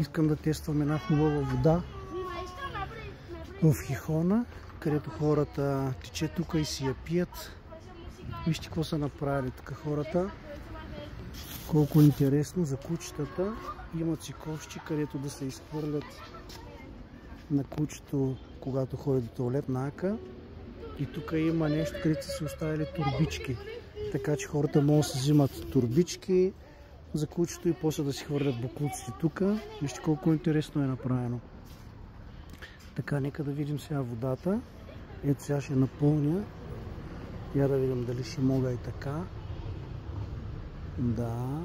Искам да тествам една хубава вода в Хихона, където хората тече тук и си я пият. Вижте какво са направили тук хората. Колко интересно за кучетата. Имат си ковчи, където да се изхвърлят на кучето, когато ходи до тоалет на ака. И тук има нещо, където са си оставили турбички. Така че хората могат да се взимат турбички за кучето и после да си хвърлят боклуците тук. Вижте колко интересно е направено. Така, нека да видим сега водата. Ето сега ще напълня. Я да видим дали ще мога и така. Да.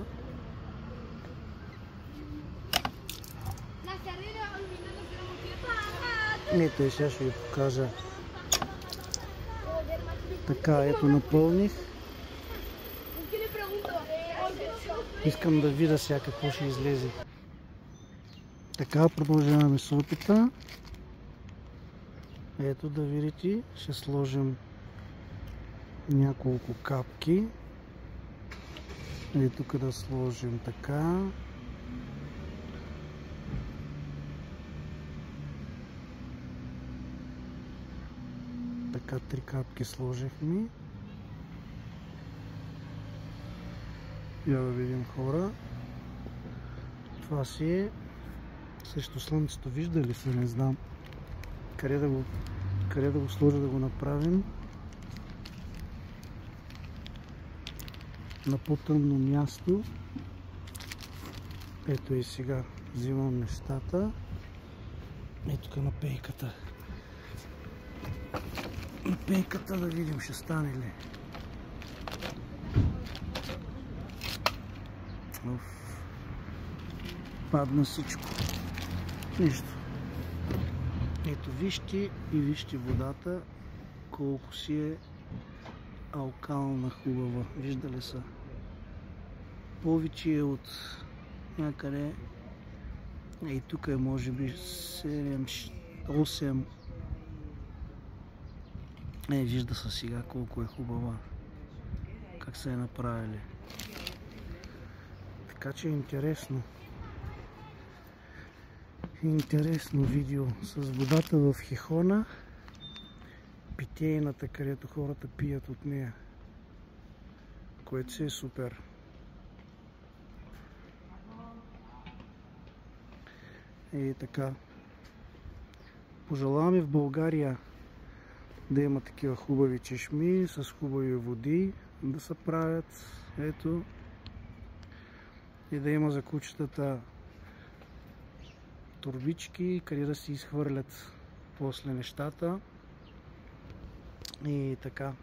Ето и сега ще ви покажа. Така, ето напълних. Искам да видя сега какво ще излезе. Така, продължаваме с опита. Ето да видите, ще сложим няколко капки. И тук да сложим така. Така 3 капки сложихме. Я да видим, хора. Това си е срещу слънцето. Вижда ли се? Не знам. Къде да го сложа да го направим. На по-тъмно място. Ето и сега взимам нещата. Ето тук на пейката. На пейката да видим ще стане ли. Падна всичко. Нищо. Ето вижте и вижте водата колко си е алкална хубава. Виждали са? Повече е от някъде. И тук е може би 7-8. Вижда се сега колко е хубава. Как са я направили. Така че е интересно. Интересно видео с водата в Хихона. Питейната, където хората пият от нея. Което си е супер. И така. Пожелавам и в България да има такива хубави чешми с хубави води да се правят. Ето. И да има за кучетата турбички, къде да си изхвърлят после нещата. И така.